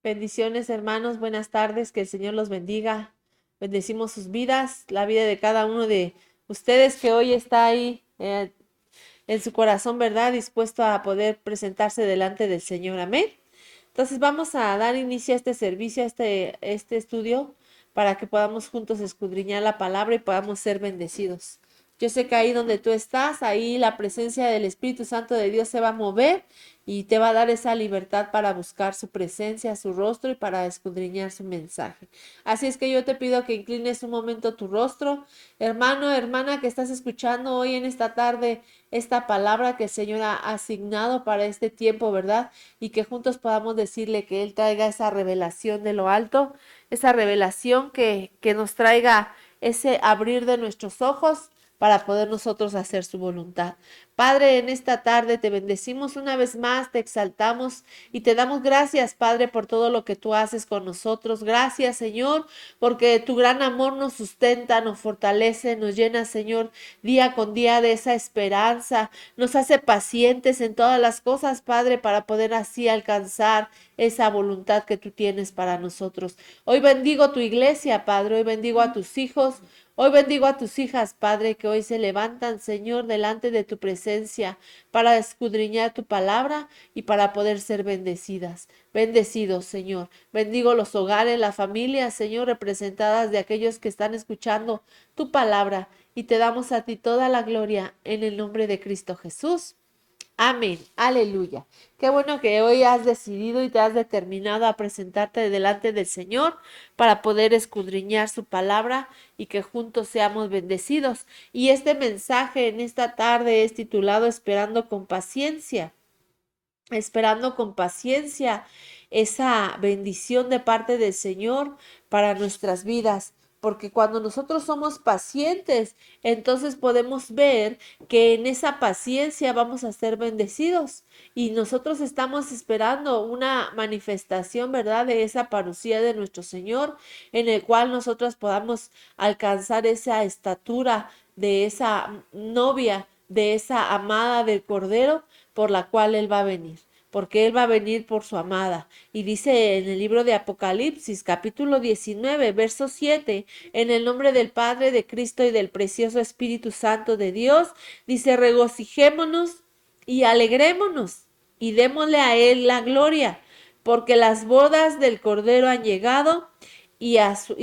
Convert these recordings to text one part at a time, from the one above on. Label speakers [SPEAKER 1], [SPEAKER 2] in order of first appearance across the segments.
[SPEAKER 1] Bendiciones, hermanos. Buenas tardes. Que el Señor los bendiga. Bendecimos sus vidas, la vida de cada uno de ustedes que hoy está ahí en su corazón, ¿verdad? Dispuesto a poder presentarse delante del Señor. Amén. Entonces vamos a dar inicio a este servicio, a este estudio, para que podamos juntos escudriñar la palabra y podamos ser bendecidos. Yo sé que ahí donde tú estás, ahí la presencia del Espíritu Santo de Dios se va a mover y te va a dar esa libertad para buscar su presencia, su rostro y para escudriñar su mensaje. Así es que yo te pido que inclines un momento tu rostro, hermano, hermana que estás escuchando hoy en esta tarde esta palabra que el Señor ha asignado para este tiempo, ¿verdad? Y que juntos podamos decirle que Él traiga esa revelación de lo alto, esa revelación que nos traiga ese abrir de nuestros ojos para poder nosotros hacer su voluntad. Padre, en esta tarde te bendecimos una vez más, te exaltamos y te damos gracias, Padre, por todo lo que tú haces con nosotros. Gracias, Señor, porque tu gran amor nos sustenta, nos fortalece, nos llena, Señor, día con día de esa esperanza, nos hace pacientes en todas las cosas, Padre, para poder así alcanzar esa voluntad que tú tienes para nosotros. Hoy bendigo tu iglesia, Padre, hoy bendigo a tus hijos. Hoy bendigo a tus hijas, Padre, que hoy se levantan, Señor, delante de tu presencia para escudriñar tu palabra y para poder ser bendecidas. Bendecidos, Señor. Bendigo los hogares, las familias, Señor, representadas de aquellos que están escuchando tu palabra y te damos a ti toda la gloria en el nombre de Cristo Jesús. Amén, aleluya. Qué bueno que hoy has decidido y te has determinado a presentarte delante del Señor para poder escudriñar su palabra y que juntos seamos bendecidos. Y este mensaje en esta tarde es titulado esperando con paciencia esa bendición de parte del Señor para nuestras vidas. Porque cuando nosotros somos pacientes, entonces podemos ver que en esa paciencia vamos a ser bendecidos. Y nosotros estamos esperando una manifestación, ¿verdad? De esa parucía de nuestro Señor, en el cual nosotros podamos alcanzar esa estatura de esa novia, de esa amada del Cordero, por la cual Él va a venir, porque Él va a venir por su amada. Y dice en el libro de Apocalipsis, capítulo 19, verso 7, en el nombre del Padre, de Cristo y del precioso Espíritu Santo de Dios, dice, regocijémonos y alegrémonos y démosle a Él la gloria, porque las bodas del Cordero han llegado y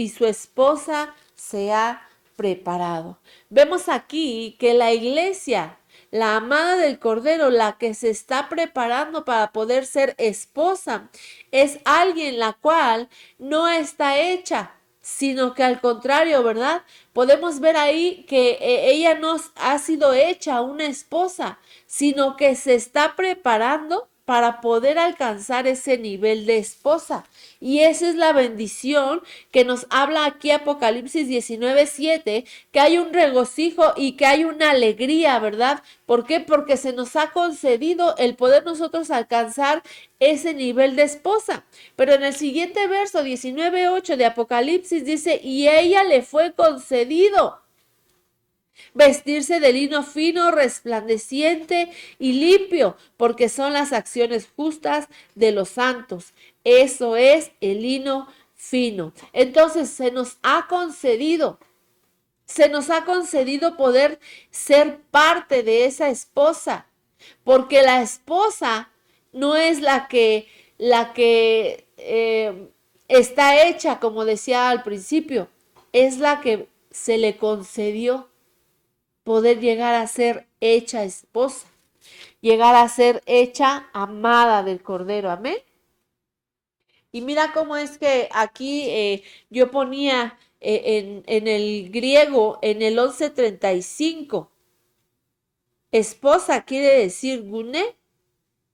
[SPEAKER 1] su esposa se ha preparado. Vemos aquí que la iglesia, la amada del Cordero, la que se está preparando para poder ser esposa, es alguien la cual no está hecha, sino que al contrario, ¿verdad? Podemos ver ahí que ella no ha sido hecha una esposa, sino que se está preparando para poder alcanzar ese nivel de esposa. Y esa es la bendición que nos habla aquí Apocalipsis 19:7, que hay un regocijo y que hay una alegría, ¿verdad? ¿Por qué? Porque se nos ha concedido el poder nosotros alcanzar ese nivel de esposa. Pero en el siguiente verso 19:8 de Apocalipsis dice, y ella le fue concedido vestirse de lino fino, resplandeciente y limpio, porque son las acciones justas de los santos. Eso es el lino fino. Entonces se nos ha concedido poder ser parte de esa esposa, porque la esposa no es la que está hecha, como decía al principio, es la que se le concedió poder llegar a ser hecha esposa, llegar a ser hecha amada del Cordero. Amén. Y mira cómo es que aquí yo ponía en el griego, en el 11:35, esposa quiere decir gune,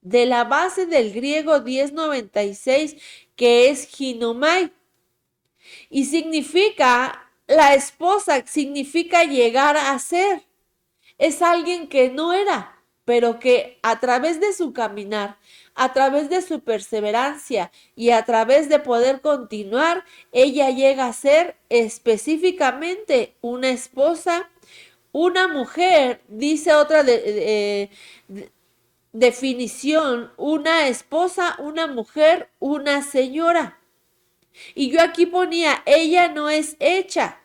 [SPEAKER 1] de la base del griego 10:96, que es ginomai, y significa, la esposa significa llegar a ser. Es alguien que no era, pero que a través de su caminar, a través de su perseverancia y a través de poder continuar, ella llega a ser específicamente una esposa, una mujer, dice otra definición, una esposa, una mujer, una señora. Y yo aquí ponía, ella no es hecha,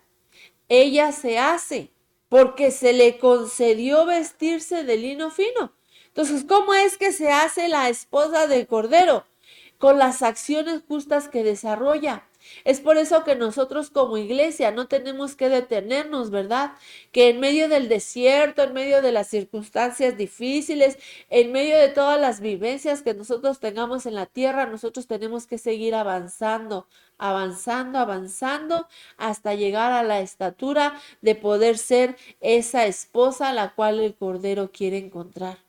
[SPEAKER 1] ella se hace, porque se le concedió vestirse de lino fino. Entonces, ¿cómo es que se hace la esposa del Cordero? Con las acciones justas que desarrolla. Es por eso que nosotros como iglesia no tenemos que detenernos, ¿verdad? Que en medio del desierto, en medio de las circunstancias difíciles, en medio de todas las vivencias que nosotros tengamos en la tierra, nosotros tenemos que seguir avanzando, avanzando, avanzando hasta llegar a la estatura de poder ser esa esposa a la cual el Cordero quiere encontrar.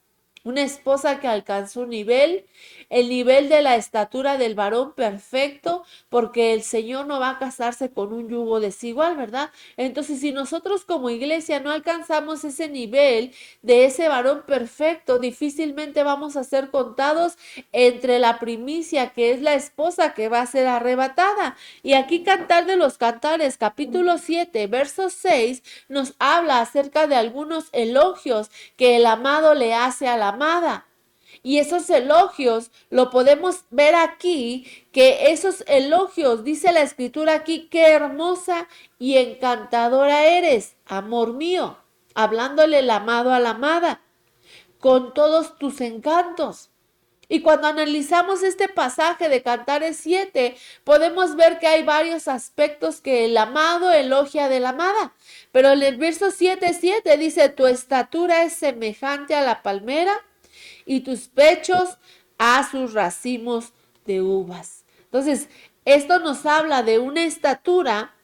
[SPEAKER 1] Una esposa que alcanzó un nivel, el nivel de la estatura del varón perfecto, porque el Señor no va a casarse con un yugo desigual, ¿verdad? Entonces, si nosotros como iglesia no alcanzamos ese nivel de ese varón perfecto, difícilmente vamos a ser contados entre la primicia, que es la esposa que va a ser arrebatada. Y aquí Cantar de los Cantares, capítulo 7, verso 6, nos habla acerca de algunos elogios que el amado le hace a la amada. Y esos elogios lo podemos ver aquí, que esos elogios, dice la escritura aquí, qué hermosa y encantadora eres, amor mío, hablándole el amado a la amada, con todos tus encantos. Y cuando analizamos este pasaje de Cantares 7, podemos ver que hay varios aspectos que el amado elogia de la amada. Pero en el verso 7:7 dice, tu estatura es semejante a la palmera y tus pechos a sus racimos de uvas. Entonces, esto nos habla de una estatura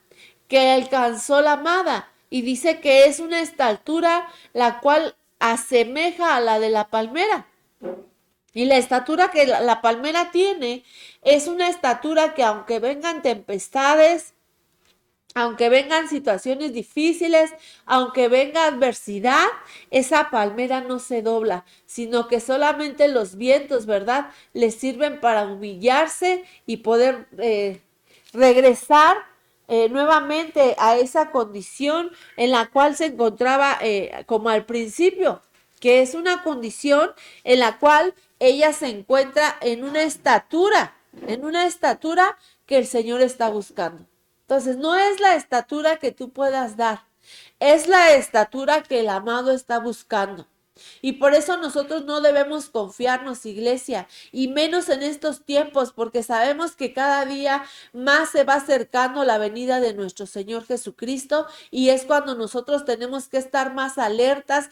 [SPEAKER 1] que alcanzó la amada y dice que es una estatura la cual asemeja a la de la palmera. Y la estatura que la palmera tiene es una estatura que aunque vengan tempestades, aunque vengan situaciones difíciles, aunque venga adversidad, esa palmera no se dobla, sino que solamente los vientos, ¿verdad?, le sirven para humillarse y poder regresar nuevamente a esa condición en la cual se encontraba como al principio, que es una condición en la cual ella se encuentra en una estatura que el Señor está buscando. Entonces, no es la estatura que tú puedas dar, es la estatura que el amado está buscando. Y por eso nosotros no debemos confiarnos, iglesia, y menos en estos tiempos, porque sabemos que cada día más se va acercando la venida de nuestro Señor Jesucristo, y es cuando nosotros tenemos que estar más alertas,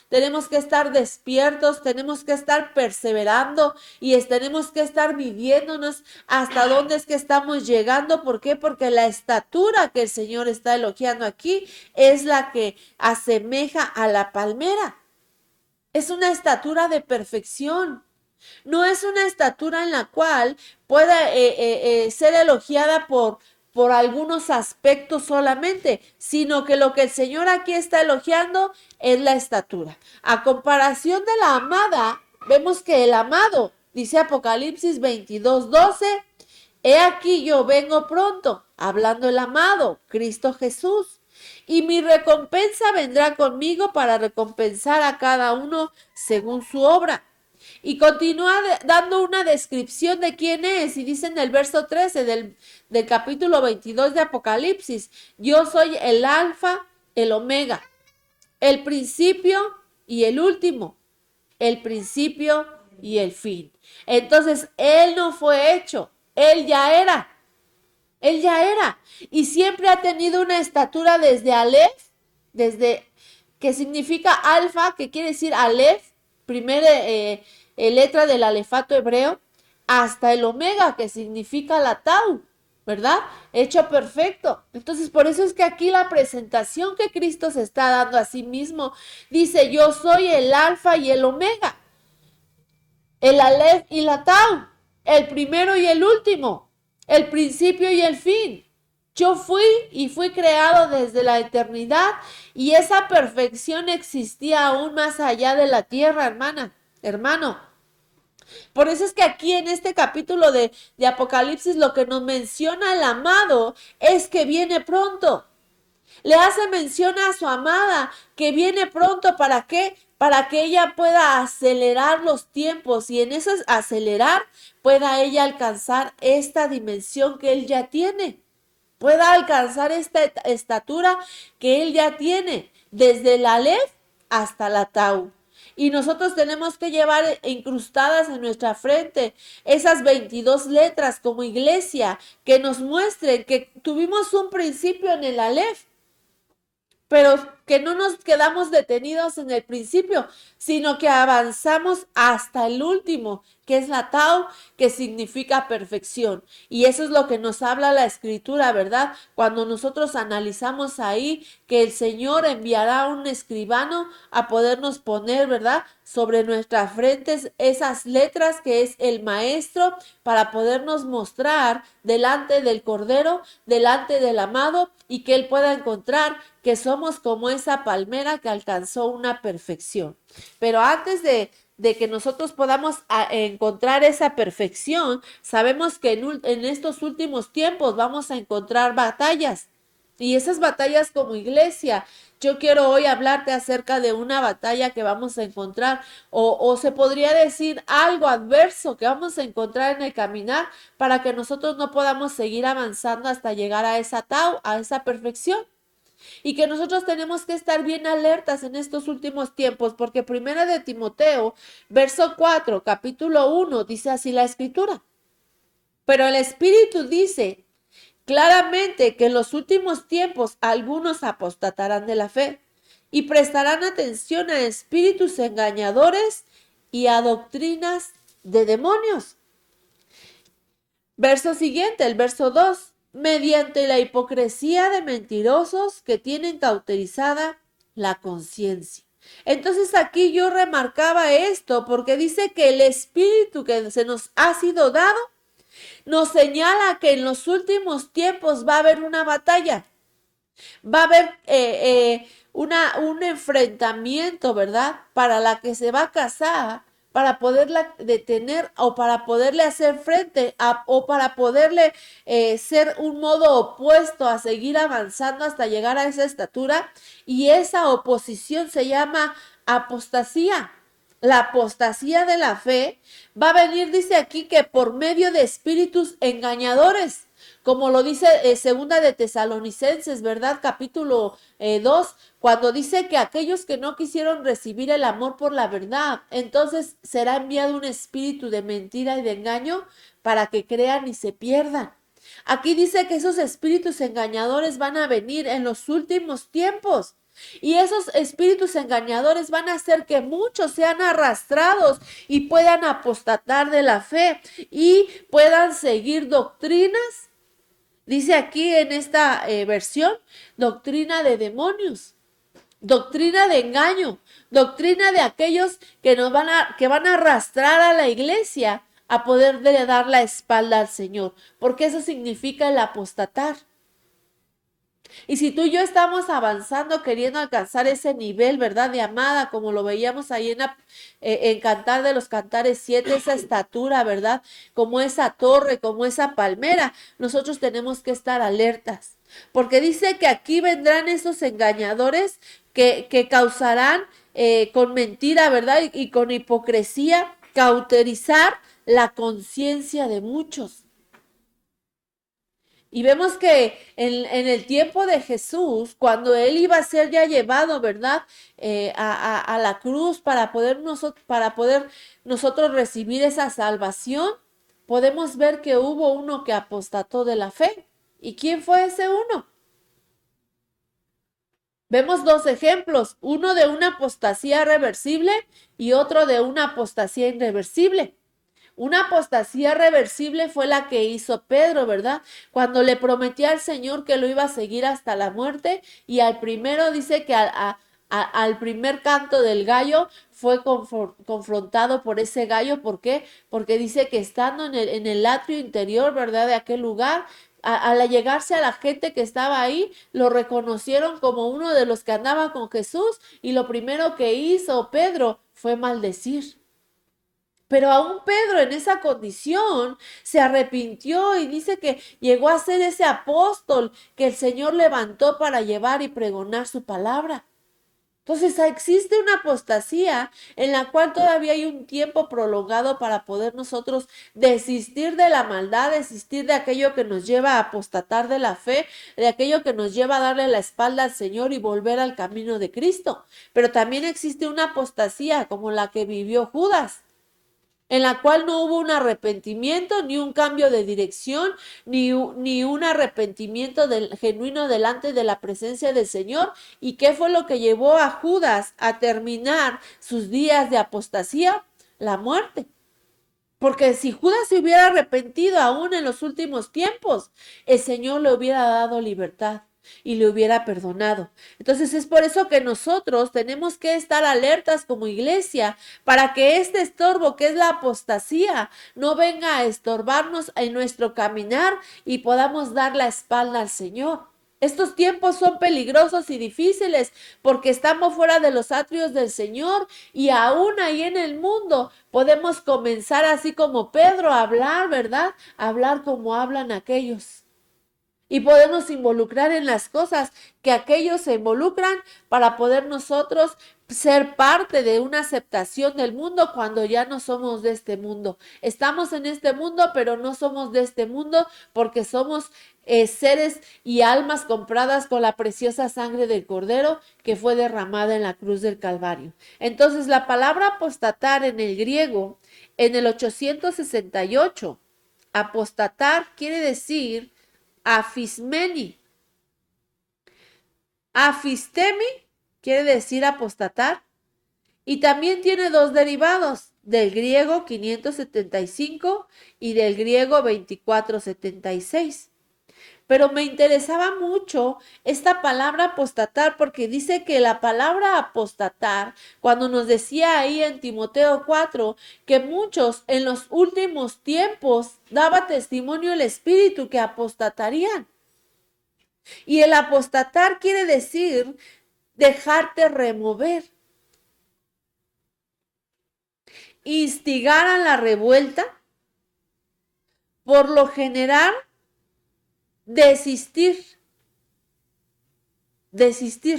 [SPEAKER 1] tenemos que estar despiertos, tenemos que estar perseverando y tenemos que estar viviéndonos hasta dónde es que estamos llegando. ¿Por qué? Porque la estatura que el Señor está elogiando aquí es la que asemeja a la palmera. Es una estatura de perfección. No es una estatura en la cual pueda ser elogiada por algunos aspectos solamente, sino que lo que el Señor aquí está elogiando es la estatura. A comparación de la amada, vemos que el amado, dice Apocalipsis 22:12, he aquí yo vengo pronto, hablando el amado, Cristo Jesús. Y mi recompensa vendrá conmigo para recompensar a cada uno según su obra. Y continúa dando una descripción de quién es. Y dice en el verso 13 del capítulo 22 de Apocalipsis, yo soy el alfa, el omega, el principio y el último, el principio y el fin. Entonces, él no fue hecho, él ya era. Él ya era y siempre ha tenido una estatura desde Aleph, que significa alfa, que quiere decir Aleph, primera letra del alefato hebreo, hasta el omega, que significa la tau, ¿verdad? Hecho perfecto. Entonces, por eso es que aquí la presentación que Cristo se está dando a sí mismo, dice, yo soy el alfa y el omega, el Aleph y la tau, el primero y el último, el principio y el fin. Yo fui y fui creado desde la eternidad y esa perfección existía aún más allá de la tierra, hermano. Por eso es que aquí en este capítulo de Apocalipsis lo que nos menciona el amado es que viene pronto. Le hace mención a su amada que viene pronto. ¿Para qué? para que ella pueda acelerar los tiempos y en eso acelerar pueda ella alcanzar esta dimensión que él ya tiene, pueda alcanzar esta estatura que él ya tiene, desde la Aleph hasta la Tau. Y nosotros tenemos que llevar incrustadas en nuestra frente esas 22 letras como iglesia que nos muestren que tuvimos un principio en el Aleph, pero que no nos quedamos detenidos en el principio, sino que avanzamos hasta el último, que es la Tau, que significa perfección. Y eso es lo que nos habla la Escritura, ¿verdad? Cuando nosotros analizamos ahí que el Señor enviará a un escribano a podernos poner, ¿verdad?, sobre nuestras frentes esas letras que es el Maestro, para podernos mostrar delante del Cordero, delante del amado, y que Él pueda encontrar que somos como esa palmera que alcanzó una perfección. Pero antes de que nosotros podamos encontrar esa perfección, sabemos que en estos últimos tiempos vamos a encontrar batallas. Y esas batallas como iglesia, yo quiero hoy hablarte acerca de una batalla que vamos a encontrar, o se podría decir algo adverso que vamos a encontrar en el caminar para que nosotros no podamos seguir avanzando hasta llegar a esa tau, a esa perfección. Y que nosotros tenemos que estar bien alertas en estos últimos tiempos, porque primera de Timoteo, verso 4, capítulo 1, dice así la Escritura. Pero el Espíritu dice claramente que en los últimos tiempos algunos apostatarán de la fe y prestarán atención a espíritus engañadores y a doctrinas de demonios. Verso siguiente, el verso 2. Mediante la hipocresía de mentirosos que tienen cauterizada la conciencia. Entonces aquí yo remarcaba esto porque dice que el espíritu que se nos ha sido dado nos señala que en los últimos tiempos va a haber una batalla, va a haber un enfrentamiento, ¿verdad? Para la que se va a casar, para poderla detener o para poderle hacer frente o para poderle ser un modo opuesto a seguir avanzando hasta llegar a esa estatura. Y esa oposición se llama apostasía. La apostasía de la fe va a venir, dice aquí, que por medio de espíritus engañadores, como lo dice segunda de Tesalonicenses, ¿verdad? Capítulo 2, cuando dice que aquellos que no quisieron recibir el amor por la verdad, entonces será enviado un espíritu de mentira y de engaño para que crean y se pierdan. Aquí dice que esos espíritus engañadores van a venir en los últimos tiempos. Y esos espíritus engañadores van a hacer que muchos sean arrastrados y puedan apostatar de la fe y puedan seguir doctrinas. Dice aquí en esta versión, doctrina de demonios, doctrina de engaño, doctrina de aquellos que van a arrastrar a la iglesia a poder dar la espalda al Señor, porque eso significa el apostatar. Y si tú y yo estamos avanzando queriendo alcanzar ese nivel, ¿verdad? De amada, como lo veíamos ahí en Cantar de los Cantares 7, esa estatura, ¿verdad? Como esa torre, como esa palmera, nosotros tenemos que estar alertas. Porque dice que aquí vendrán esos engañadores que causarán con mentira, ¿verdad? Y con hipocresía, cauterizar la conciencia de muchos. Y vemos que en el tiempo de Jesús, cuando Él iba a ser ya llevado, ¿verdad? A la cruz para poder nosotros recibir esa salvación, podemos ver que hubo uno que apostató de la fe. ¿Y quién fue ese uno? Vemos dos ejemplos, uno de una apostasía reversible y otro de una apostasía irreversible. Una apostasía reversible fue la que hizo Pedro, ¿verdad? Cuando le prometió al Señor que lo iba a seguir hasta la muerte y al primero dice que al primer canto del gallo fue confrontado por ese gallo. ¿Por qué? Porque dice que estando en el atrio interior, ¿verdad? De aquel lugar, al allegarse a la gente que estaba ahí, lo reconocieron como uno de los que andaba con Jesús y lo primero que hizo Pedro fue maldecir. Pero aún Pedro en esa condición se arrepintió y dice que llegó a ser ese apóstol que el Señor levantó para llevar y pregonar su palabra. Entonces existe una apostasía en la cual todavía hay un tiempo prolongado para poder nosotros desistir de la maldad, desistir de aquello que nos lleva a apostatar de la fe, de aquello que nos lleva a darle la espalda al Señor y volver al camino de Cristo. Pero también existe una apostasía como la que vivió Judas, en la cual no hubo un arrepentimiento, ni un cambio de dirección, ni un arrepentimiento genuino delante de la presencia del Señor. ¿Y qué fue lo que llevó a Judas a terminar sus días de apostasía? La muerte. Porque si Judas se hubiera arrepentido aún en los últimos tiempos, el Señor le hubiera dado libertad y le hubiera perdonado. Entonces es por eso que nosotros tenemos que estar alertas como iglesia para que este estorbo que es la apostasía no venga a estorbarnos en nuestro caminar y podamos dar la espalda al Señor. Estos tiempos son peligrosos y difíciles porque estamos fuera de los atrios del Señor y aún ahí en el mundo podemos comenzar así como Pedro a hablar, ¿verdad? A hablar como hablan aquellos. Y podemos involucrar en las cosas que aquellos se involucran para poder nosotros ser parte de una aceptación del mundo cuando ya no somos de este mundo. Estamos en este mundo, pero no somos de este mundo porque somos seres y almas compradas con la preciosa sangre del Cordero que fue derramada en la cruz del Calvario. Entonces, la palabra apostatar en el griego, en el 868, apostatar quiere decir afismeni. Afistemi quiere decir apostatar y también tiene dos derivados, del griego 575 y del griego 2476. Pero me interesaba mucho esta palabra apostatar porque dice que la palabra apostatar, cuando nos decía ahí en Timoteo 4, que muchos en los últimos tiempos daba testimonio el Espíritu que apostatarían. Y el apostatar quiere decir dejarte remover, instigar a la revuelta, por lo general, desistir,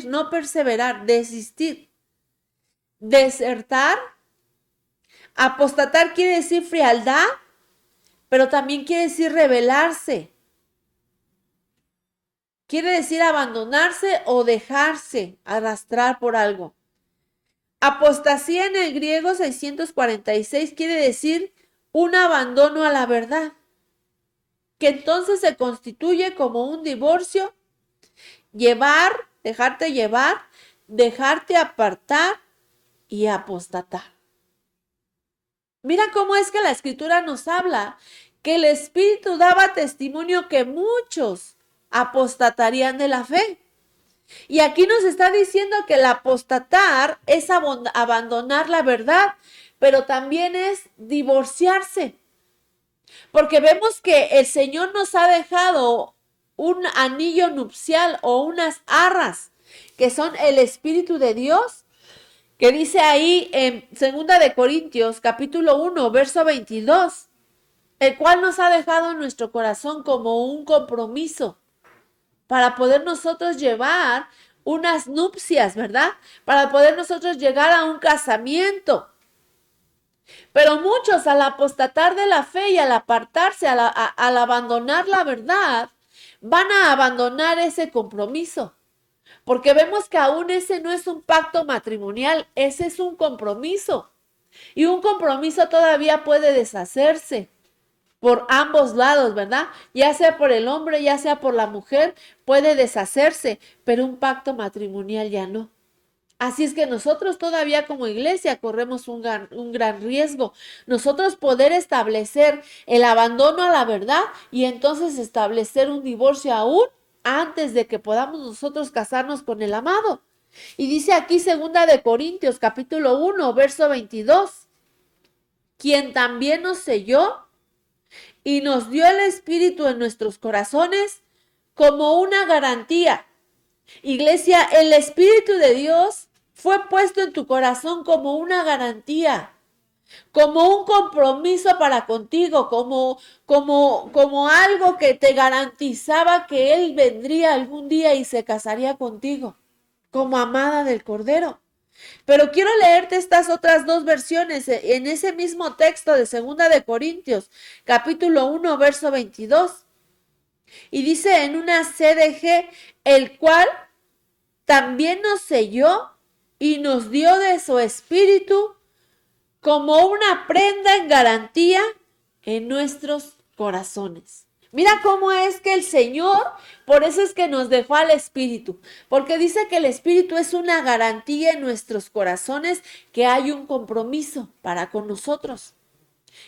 [SPEAKER 1] no perseverar, desistir, desertar. Apostatar quiere decir frialdad, pero también quiere decir rebelarse. Quiere decir abandonarse o dejarse arrastrar por algo. Apostasía en el griego 646 quiere decir un abandono a la verdad, que entonces se constituye como un divorcio, dejarte llevar, dejarte apartar y apostatar. Mira cómo es que la Escritura nos habla que el Espíritu daba testimonio que muchos apostatarían de la fe. Y aquí nos está diciendo que el apostatar es abandonar la verdad, pero también es divorciarse. Porque vemos que el Señor nos ha dejado un anillo nupcial o unas arras, que son el Espíritu de Dios, que dice ahí en 2 de Corintios, capítulo 1, verso 22, el cual nos ha dejado en nuestro corazón como un compromiso para poder nosotros llevar unas nupcias, ¿verdad? Para poder nosotros llegar a un casamiento. Pero muchos al apostatar de la fe y al apartarse, al abandonar la verdad, van a abandonar ese compromiso. Porque vemos que aún ese no es un pacto matrimonial, ese es un compromiso. Y un compromiso todavía puede deshacerse por ambos lados, ¿verdad? Ya sea por el hombre, ya sea por la mujer, puede deshacerse, pero un pacto matrimonial ya no. Así es que nosotros todavía como iglesia corremos un gran riesgo. Nosotros poder establecer el abandono a la verdad y entonces establecer un divorcio aún antes de que podamos nosotros casarnos con el amado. Y dice aquí 2 de Corintios capítulo 1, verso 22, quien también nos selló y nos dio el Espíritu en nuestros corazones como una garantía. Iglesia, el Espíritu de Dios fue puesto en tu corazón como una garantía, como un compromiso para contigo, como algo que te garantizaba que Él vendría algún día y se casaría contigo. como amada del Cordero. Pero quiero leerte estas otras dos versiones en ese mismo texto de 2 Corintios, capítulo 1, verso 22. Y dice en una CDG, el cual también nos selló y nos dio de su espíritu como una prenda en garantía en nuestros corazones. Mira cómo es que el Señor, por eso es que nos dejó al Espíritu, porque dice que el Espíritu es una garantía en nuestros corazones, que hay un compromiso para con nosotros,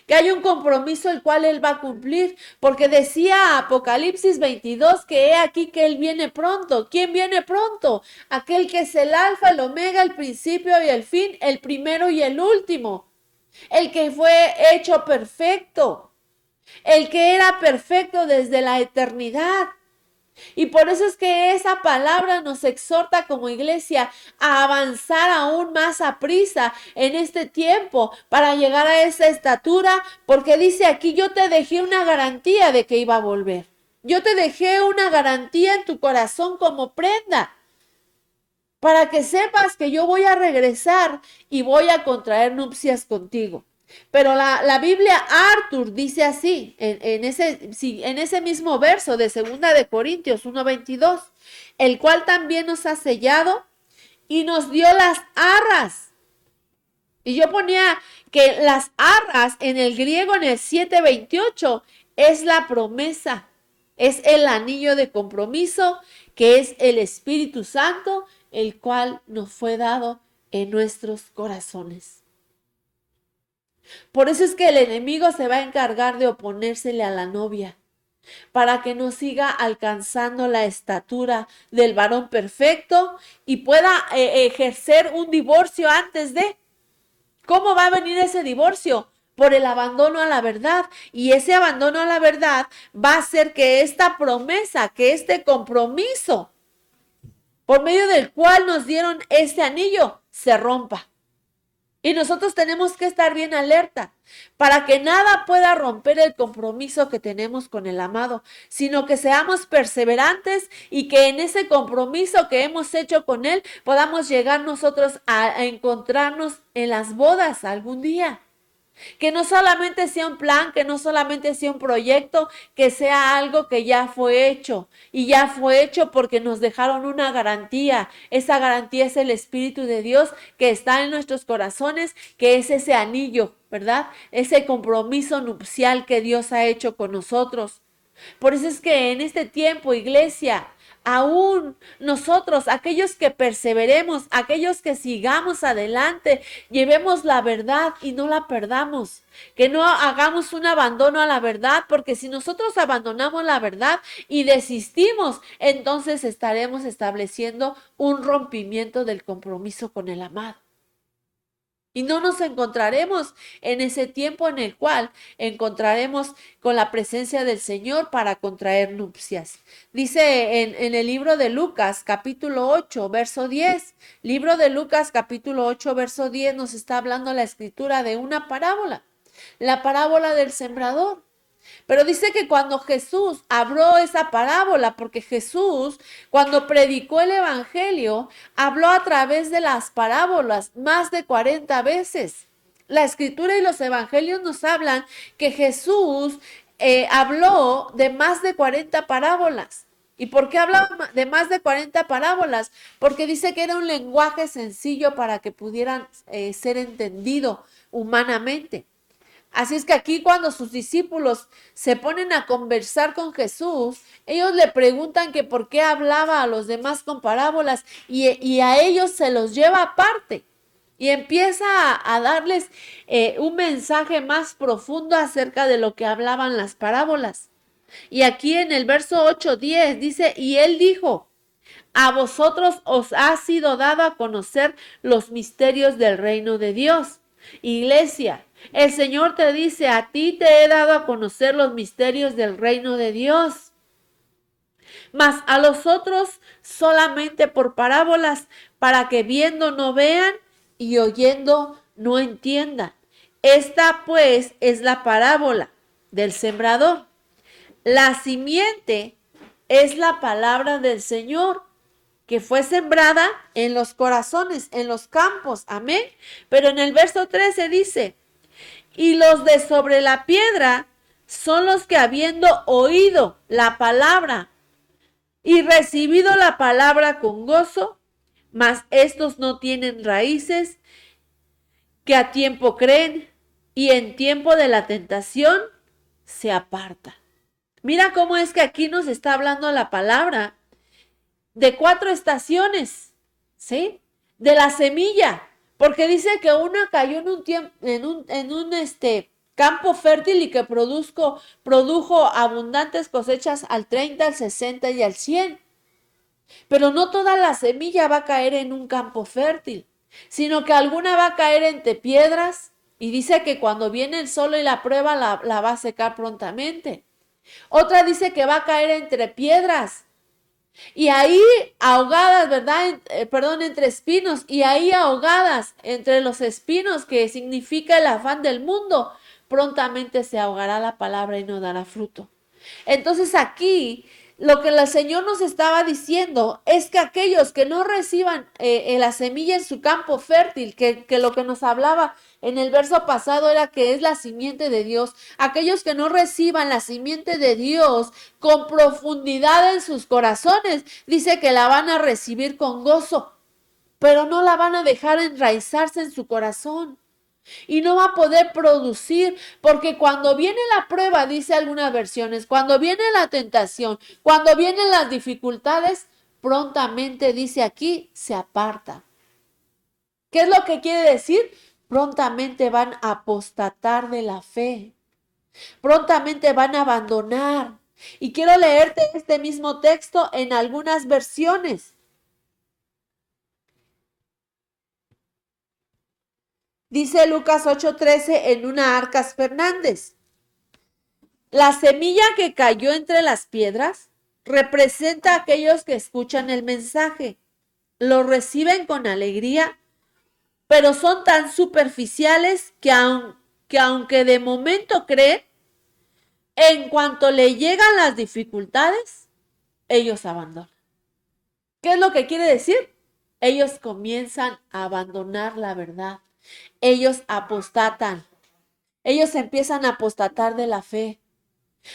[SPEAKER 1] que hay un compromiso el cual Él va a cumplir, porque decía Apocalipsis 22 que he aquí que Él viene pronto. ¿Quién viene pronto? Aquel que es el alfa, el omega, el principio y el fin, el primero y el último, el que fue hecho perfecto, el que era perfecto desde la eternidad. Y por eso es que esa palabra nos exhorta como iglesia a avanzar aún más a prisa en este tiempo para llegar a esa estatura, porque dice aquí, yo te dejé una garantía de que iba a volver. Yo te dejé una garantía en tu corazón como prenda, para que sepas que yo voy a regresar y voy a contraer nupcias contigo. Pero la Biblia Arthur dice así, en ese mismo verso de 2 Corintios 1:22, el cual también nos ha sellado y nos dio las arras. Y yo ponía que las arras en el griego, en el 7:28, es la promesa, es el anillo de compromiso, que es el Espíritu Santo, el cual nos fue dado en nuestros corazones. Por eso es que el enemigo se va a encargar de oponérsele a la novia, para que no siga alcanzando la estatura del varón perfecto y pueda ejercer un divorcio antes de. ¿Cómo va a venir ese divorcio? Por el abandono a la verdad. Y ese abandono a la verdad va a hacer que esta promesa, que este compromiso, por medio del cual nos dieron este anillo, se rompa. Y nosotros tenemos que estar bien alerta para que nada pueda romper el compromiso que tenemos con el amado, sino que seamos perseverantes y que en ese compromiso que hemos hecho con Él podamos llegar nosotros a encontrarnos en las bodas algún día. Que no solamente sea un plan, que no solamente sea un proyecto, que sea algo que ya fue hecho. Y ya fue hecho porque nos dejaron una garantía. Esa garantía es el Espíritu de Dios que está en nuestros corazones, que es ese anillo, ¿verdad? Ese compromiso nupcial que Dios ha hecho con nosotros. Por eso es que en este tiempo, iglesia, aún nosotros, aquellos que perseveremos, aquellos que sigamos adelante, llevemos la verdad y no la perdamos. Que no hagamos un abandono a la verdad, porque si nosotros abandonamos la verdad y desistimos, entonces estaremos estableciendo un rompimiento del compromiso con el amado. Y no nos encontraremos en ese tiempo en el cual encontraremos con la presencia del Señor para contraer nupcias. Dice en el libro de Lucas, capítulo 8, verso 10. Libro de Lucas, capítulo 8, verso 10, nos está hablando la escritura de una parábola. La parábola del sembrador. Pero dice que cuando Jesús habló esa parábola, porque Jesús, cuando predicó el evangelio, habló a través de las parábolas más de 40 veces. La escritura y los evangelios nos hablan que Jesús habló de más de 40 parábolas. ¿Y por qué hablaba de más de 40 parábolas? Porque dice que era un lenguaje sencillo para que pudieran ser entendido humanamente. Así es que aquí cuando sus discípulos se ponen a conversar con Jesús, ellos le preguntan que por qué hablaba a los demás con parábolas y a ellos se los lleva aparte y empieza a darles un mensaje más profundo acerca de lo que hablaban las parábolas. Y aquí en el verso 8-10 dice, y él dijo, a vosotros os ha sido dado a conocer los misterios del reino de Dios. Iglesia, el Señor te dice, a ti te he dado a conocer los misterios del reino de Dios, mas a los otros solamente por parábolas, para que viendo no vean y oyendo no entiendan. Esta pues es la parábola del sembrador. La simiente es la palabra del Señor. que fue sembrada en los corazones, en los campos, amén. Pero en el verso 13 dice, y los de sobre la piedra son los que habiendo oído la palabra y recibido la palabra con gozo, mas estos no tienen raíces, que a tiempo creen y en tiempo de la tentación se aparta. Mira cómo es que aquí nos está hablando la palabra de 4 estaciones, ¿sí? De la semilla, porque dice que una cayó en un tiempo, en un campo fértil y que produjo abundantes cosechas al 30, al 60 y al 100. Pero no toda la semilla va a caer en un campo fértil, sino que alguna va a caer entre piedras, y dice que cuando viene el sol y la prueba la va a secar prontamente. Otra dice que va a caer entre piedras, y ahí ahogadas, ¿verdad? Perdón, entre espinos, y ahí ahogadas entre los espinos, que significa el afán del mundo, prontamente se ahogará la palabra y no dará fruto. Entonces aquí lo que el Señor nos estaba diciendo es que aquellos que no reciban la semilla en su campo fértil, que lo que nos hablaba en el verso pasado era que es la simiente de Dios, aquellos que no reciban la simiente de Dios con profundidad en sus corazones, dice que la van a recibir con gozo, pero no la van a dejar enraizarse en su corazón. Y no va a poder producir, porque cuando viene la prueba, dice algunas versiones, cuando viene la tentación, cuando vienen las dificultades, prontamente, dice aquí, se aparta. ¿Qué es lo que quiere decir? Prontamente van a apostatar de la fe, prontamente van a abandonar. Y quiero leerte este mismo texto en algunas versiones. Dice Lucas 8:13 en una Arcas Fernández. La semilla que cayó entre las piedras representa a aquellos que escuchan el mensaje, lo reciben con alegría, pero son tan superficiales que aunque de momento creen, en cuanto le llegan las dificultades, ellos abandonan. ¿Qué es lo que quiere decir? Ellos comienzan a abandonar la verdad. Ellos apostatan. Ellos empiezan a apostatar de la fe.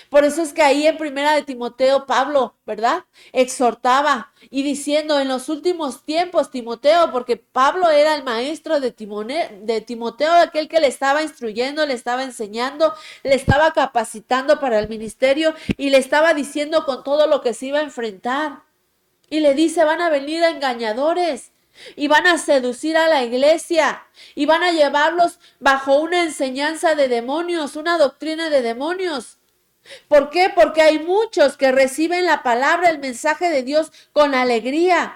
[SPEAKER 1] Por eso es que ahí en Primera de Timoteo, Pablo, ¿verdad? Exhortaba y diciendo en los últimos tiempos, Timoteo, porque Pablo era el maestro de Timoteo, aquel que le estaba instruyendo, le estaba enseñando, le estaba capacitando para el ministerio y le estaba diciendo con todo lo que se iba a enfrentar. Y le dice, van a venir engañadores y van a seducir a la iglesia y van a llevarlos bajo una enseñanza de demonios, una doctrina de demonios. ¿Por qué? Porque hay muchos que reciben la palabra, el mensaje de Dios con alegría,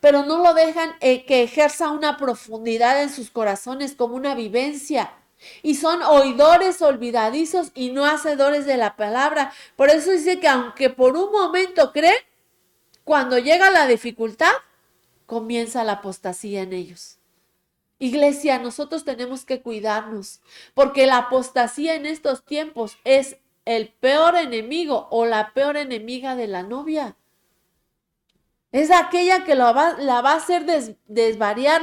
[SPEAKER 1] pero no lo dejan que ejerza una profundidad en sus corazones como una vivencia. Y son oidores olvidadizos y no hacedores de la palabra. Por eso dice que aunque por un momento creen, cuando llega la dificultad, comienza la apostasía en ellos. Iglesia, nosotros tenemos que cuidarnos, porque la apostasía en estos tiempos es el peor enemigo o la peor enemiga de la novia. Es aquella que la va a hacer desvariar,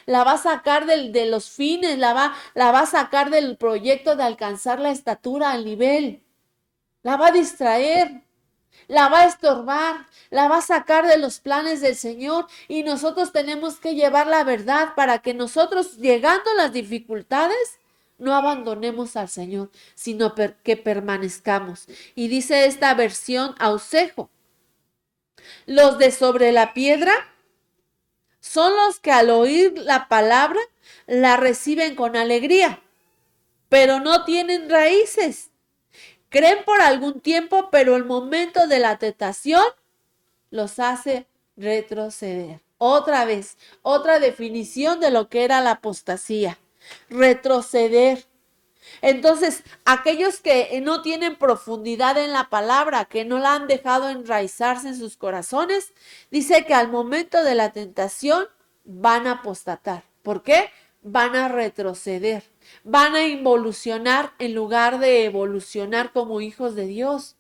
[SPEAKER 1] la va a sacar de los fines, la va a sacar del proyecto de alcanzar la estatura, al nivel. La va a distraer, la va a estorbar, la va a sacar de los planes del Señor, y nosotros tenemos que llevar la verdad para que nosotros, llegando a las dificultades, no abandonemos al Señor, sino que permanezcamos. Y dice esta versión Ausejo, los de sobre la piedra son los que al oír la palabra la reciben con alegría, pero no tienen raíces. Creen por algún tiempo, pero el momento de la tentación los hace retroceder. Otra vez, otra definición de lo que era la apostasía. Retroceder. Entonces, aquellos que no tienen profundidad en la palabra, que no la han dejado enraizarse en sus corazones, dice que al momento de la tentación van a apostatar. ¿Por qué? Van a retroceder, van a involucionar en lugar de evolucionar como hijos de Dios.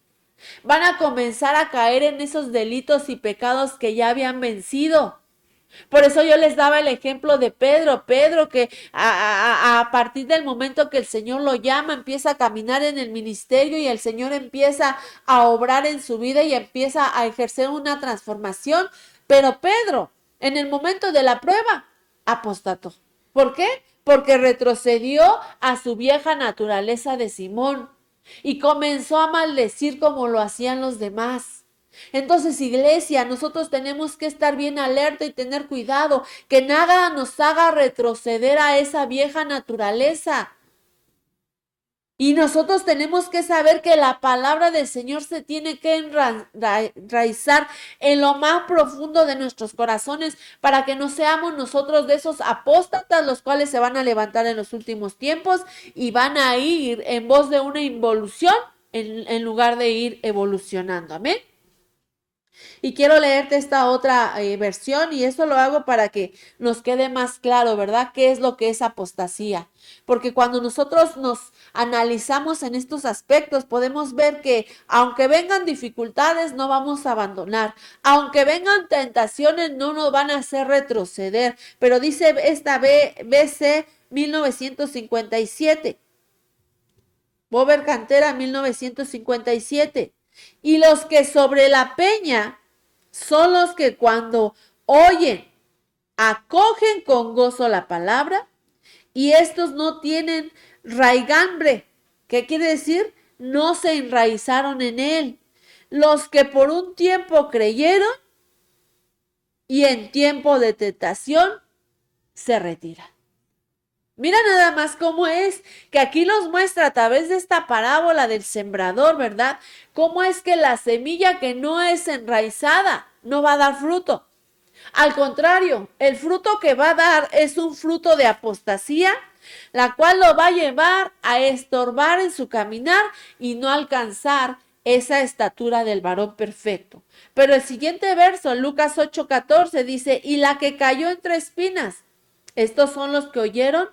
[SPEAKER 1] Van a comenzar a caer en esos delitos y pecados que ya habían vencido. Por eso yo les daba el ejemplo de Pedro. Pedro que a partir del momento que el Señor lo llama, empieza a caminar en el ministerio y el Señor empieza a obrar en su vida y empieza a ejercer una transformación. Pero Pedro, en el momento de la prueba, apostató. ¿Por qué? Porque retrocedió a su vieja naturaleza de Simón y comenzó a maldecir como lo hacían los demás. Entonces, iglesia, nosotros tenemos que estar bien alerta y tener cuidado, que nada nos haga retroceder a esa vieja naturaleza. Y nosotros tenemos que saber que la palabra del Señor se tiene que enraizar en lo más profundo de nuestros corazones para que no seamos nosotros de esos apóstatas los cuales se van a levantar en los últimos tiempos y van a ir en voz de una involución en lugar de ir evolucionando. Amén. Y quiero leerte esta otra versión y esto lo hago para que nos quede más claro, ¿verdad? ¿Qué es lo que es apostasía? Porque cuando nosotros nos analizamos en estos aspectos, podemos ver que aunque vengan dificultades, no vamos a abandonar. Aunque vengan tentaciones, no nos van a hacer retroceder. Pero dice esta BC 1957. Bober Cantera 1957. Y los que sobre la peña son los que cuando oyen, acogen con gozo la palabra, y estos no tienen raigambre. ¿Qué quiere decir? No se enraizaron en él. Los que por un tiempo creyeron y en tiempo de tentación se retiran. Mira nada más cómo es que aquí nos muestra a través de esta parábola del sembrador, ¿verdad? Cómo es que la semilla que no es enraizada no va a dar fruto. Al contrario, el fruto que va a dar es un fruto de apostasía, la cual lo va a llevar a estorbar en su caminar y no alcanzar esa estatura del varón perfecto. Pero el siguiente verso, Lucas 8:14, dice, y la que cayó entre espinas, estos son los que oyeron,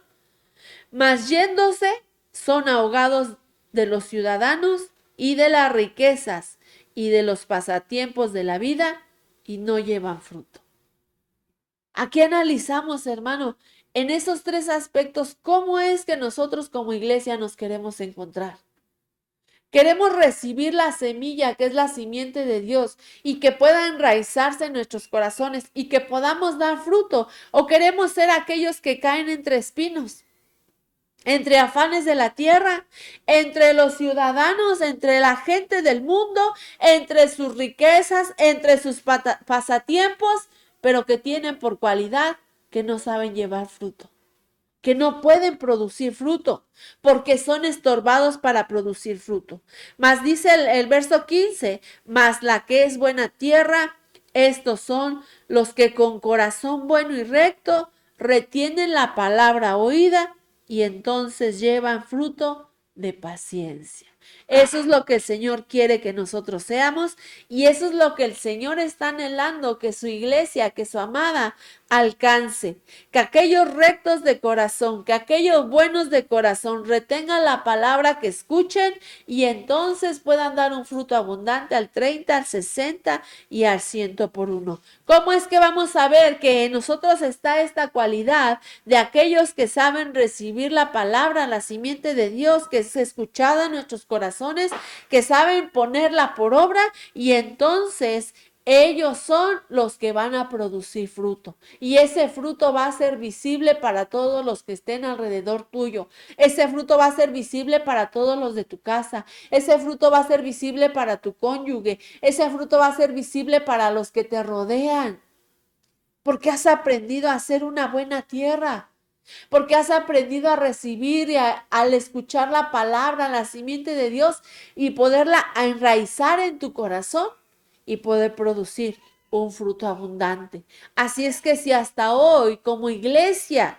[SPEAKER 1] mas yéndose son ahogados de los ciudadanos y de las riquezas y de los pasatiempos de la vida y no llevan fruto. Aquí analizamos, hermano, en esos tres aspectos, cómo es que nosotros como iglesia nos queremos encontrar. Queremos recibir la semilla que es la simiente de Dios y que pueda enraizarse en nuestros corazones y que podamos dar fruto, o queremos ser aquellos que caen entre espinos, entre afanes de la tierra, entre los ciudadanos, entre la gente del mundo, entre sus riquezas, entre sus pasatiempos, pero que tienen por cualidad que no saben llevar fruto, que no pueden producir fruto, porque son estorbados para producir fruto. Mas dice el verso 15, mas la que es buena tierra, estos son los que con corazón bueno y recto retienen la palabra oída y entonces llevan fruto de paciencia. Eso es lo que el Señor quiere que nosotros seamos y eso es lo que el Señor está anhelando, que su iglesia, que su amada alcance, que aquellos rectos de corazón, que aquellos buenos de corazón retengan la palabra que escuchen y entonces puedan dar un fruto abundante al 30, al 60 y al 100 por uno. ¿Cómo es que vamos a ver que en nosotros está esta cualidad de aquellos que saben recibir la palabra, la simiente de Dios, que es escuchada en nuestros corazones, que saben ponerla por obra y entonces ellos son los que van a producir fruto y ese fruto va a ser visible para todos los que estén alrededor tuyo. Ese fruto va a ser visible para todos los de tu casa. Ese fruto va a ser visible para tu cónyuge. Ese fruto va a ser visible para los que te rodean. Porque has aprendido a ser una buena tierra. Porque has aprendido a recibir y al escuchar la palabra, la simiente de Dios y poderla enraizar en tu corazón y poder producir un fruto abundante. Así es que si hasta hoy como iglesia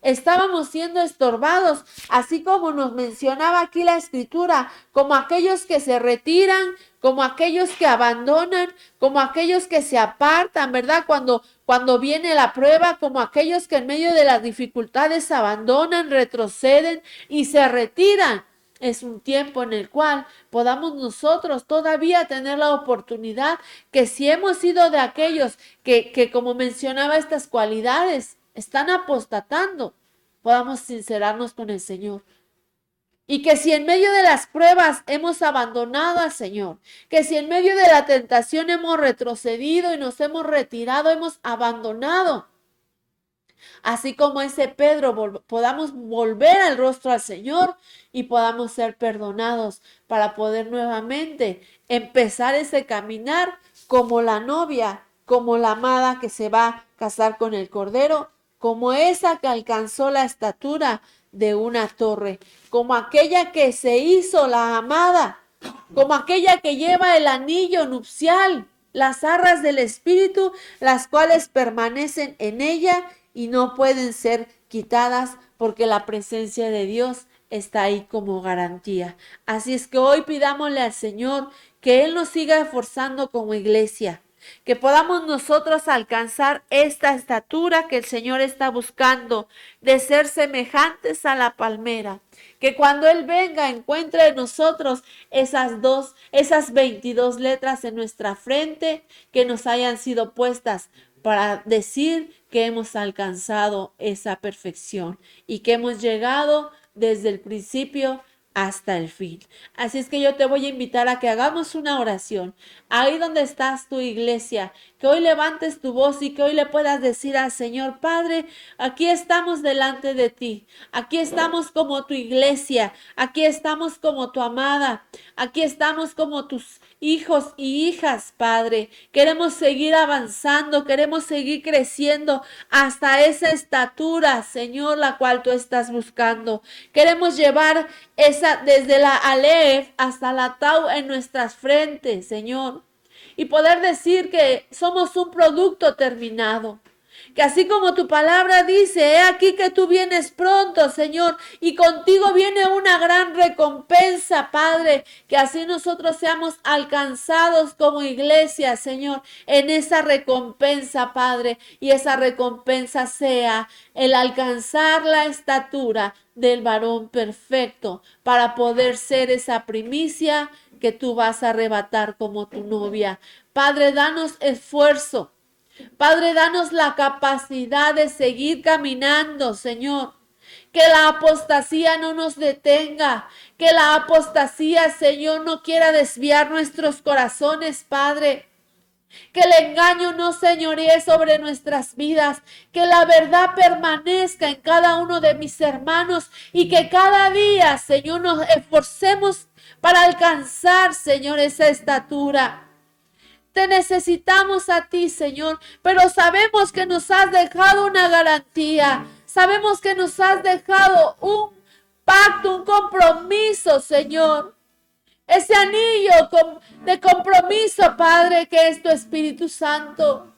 [SPEAKER 1] estábamos siendo estorbados, así como nos mencionaba aquí la escritura, como aquellos que se retiran, como aquellos que abandonan, como aquellos que se apartan, ¿verdad? Cuando viene la prueba, como aquellos que en medio de las dificultades abandonan, retroceden y se retiran. es un tiempo en el cual podamos nosotros todavía tener la oportunidad que si hemos sido de aquellos que como mencionaba estas cualidades, están apostatando, podamos sincerarnos con el Señor. Y que si en medio de las pruebas hemos abandonado al Señor, que si en medio de la tentación hemos retrocedido y nos hemos retirado, hemos abandonado, así como ese Pedro, podamos volver al rostro al Señor y podamos ser perdonados para poder nuevamente empezar ese caminar como la novia, como la amada que se va a casar con el Cordero, como esa que alcanzó la estatura de una torre, como aquella que se hizo la amada, como aquella que lleva el anillo nupcial, las arras del Espíritu, las cuales permanecen en ella y no pueden ser quitadas porque la presencia de Dios está ahí como garantía. Así es que hoy pidámosle al Señor que Él nos siga esforzando como iglesia, que podamos nosotros alcanzar esta estatura que el Señor está buscando, de ser semejantes a la palmera, que cuando Él venga encuentre en nosotros esas 22 letras en nuestra frente que nos hayan sido puestas para decir que hemos alcanzado esa perfección y que hemos llegado desde el principio hasta el fin. Así es que yo te voy a invitar a que hagamos una oración. Ahí donde estás tu iglesia, que hoy levantes tu voz y que hoy le puedas decir al Señor: Padre, aquí estamos delante de ti. Aquí estamos como tu iglesia. Aquí estamos como tu amada. Aquí estamos como tus hijos y hijas, Padre. Queremos seguir avanzando, queremos seguir creciendo hasta esa estatura, Señor, la cual tú estás buscando. Queremos llevar esa desde la Aleph hasta la Tau en nuestras frentes, Señor, y poder decir que somos un producto terminado. Que así como tu palabra dice, he aquí que tú vienes pronto, Señor, y contigo viene una gran recompensa, Padre, que así nosotros seamos alcanzados como iglesia, Señor, en esa recompensa, Padre, y esa recompensa sea el alcanzar la estatura del varón perfecto para poder ser esa primicia que tú vas a arrebatar como tu novia. Padre, danos esfuerzo. Padre, danos la capacidad de seguir caminando, Señor. Que la apostasía no nos detenga. Que la apostasía, Señor, no quiera desviar nuestros corazones, Padre. Que el engaño no señoree sobre nuestras vidas. Que la verdad permanezca en cada uno de mis hermanos. Y que cada día, Señor, nos esforcemos para alcanzar, Señor, esa estatura. Te necesitamos a ti, Señor, pero sabemos que nos has dejado una garantía. Sabemos que nos has dejado un pacto, un compromiso, Señor. Ese anillo de compromiso, Padre, que es tu Espíritu Santo.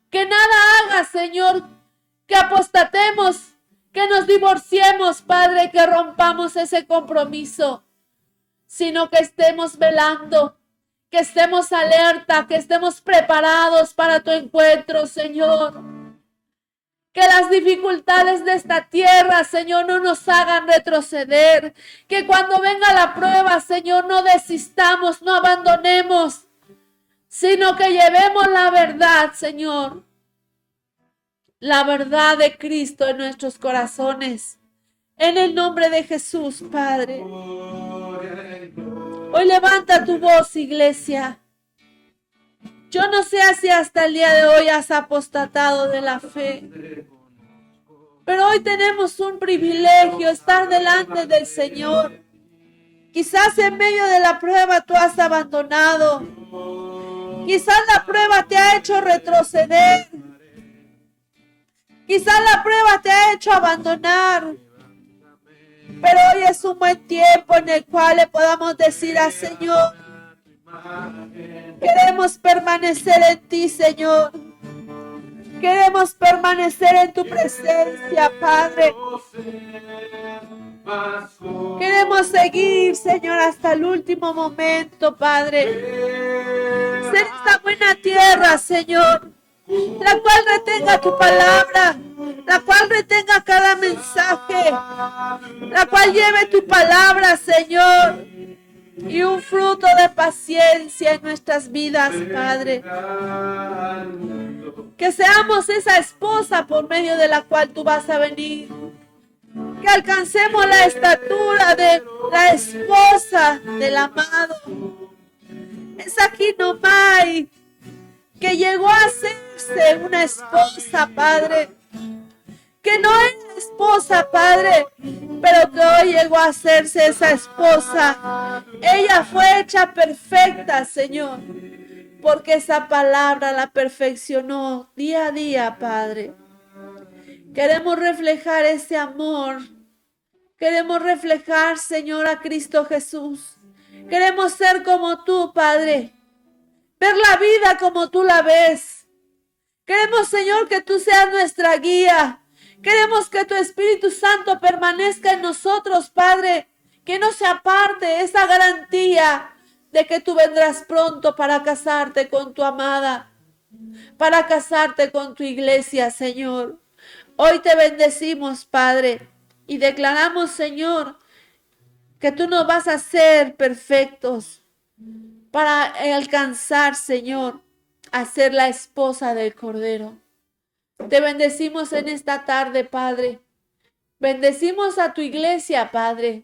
[SPEAKER 1] Que nada haga, Señor, que apostatemos, que nos divorciemos, Padre, que rompamos ese compromiso, sino que estemos velando, que estemos alerta, que estemos preparados para tu encuentro, Señor. Que las dificultades de esta tierra, Señor, no nos hagan retroceder. Que cuando venga la prueba, Señor, no desistamos, no abandonemos, sino que llevemos la verdad, Señor. La verdad de Cristo en nuestros corazones. En el nombre de Jesús, Padre. Hoy levanta tu voz, iglesia. Yo no sé si hasta el día de hoy has apostatado de la fe, pero hoy tenemos un privilegio, estar delante del Señor. Quizás en medio de la prueba tú has abandonado. Quizás la prueba te ha hecho retroceder. Quizás la prueba te ha hecho abandonar. Pero hoy es un buen tiempo en el cual le podamos decir al Señor: queremos permanecer en ti, Señor. Queremos permanecer en tu presencia, Padre. Queremos seguir, Señor, hasta el último momento, Padre. Ser esta buena tierra, Señor, la cual retenga tu palabra, la cual retenga cada mensaje, la cual lleve tu palabra, Señor, y un fruto de paciencia en nuestras vidas, Padre. Que seamos esa esposa por medio de la cual tú vas a venir. Que alcancemos la estatura de la esposa del amado. Esa Kinomai que llegó a hacerse una esposa, Padre. Que no es esposa, Padre, pero que hoy llegó a hacerse esa esposa. Ella fue hecha perfecta, Señor, porque esa palabra la perfeccionó día a día, Padre. Queremos reflejar ese amor. Queremos reflejar, Señor, a Cristo Jesús. Queremos ser como tú, Padre. Ver la vida como tú la ves. Queremos, Señor, que tú seas nuestra guía. Queremos que tu Espíritu Santo permanezca en nosotros, Padre. Que no se aparte esa garantía de que tú vendrás pronto para casarte con tu amada. Para casarte con tu iglesia, Señor. Hoy te bendecimos, Padre. Y declaramos, Señor, que tú nos vas a hacer perfectos para alcanzar, Señor, a ser la esposa del Cordero. Te bendecimos en esta tarde, Padre. Bendecimos a tu iglesia, Padre.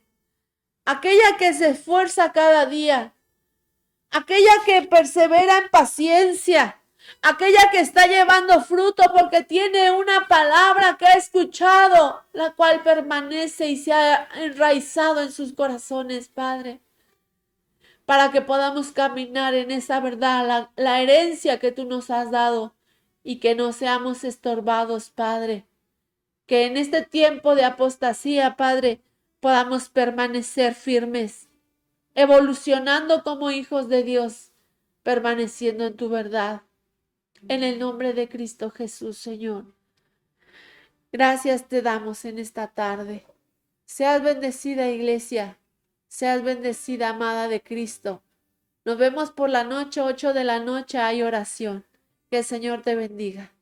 [SPEAKER 1] Aquella que se esfuerza cada día. Aquella que persevera en paciencia. Aquella que está llevando fruto porque tiene una palabra que ha escuchado, la cual permanece y se ha enraizado en sus corazones, Padre. Para que podamos caminar en esa verdad, la herencia que tú nos has dado. Y que no seamos estorbados, Padre. Que en este tiempo de apostasía, Padre, podamos permanecer firmes, evolucionando como hijos de Dios, permaneciendo en tu verdad. En el nombre de Cristo Jesús, Señor. Gracias te damos en esta tarde. Seas bendecida, iglesia. Seas bendecida, amada de Cristo. Nos vemos por la noche, 8 de la noche, hay oración. Que el Señor te bendiga.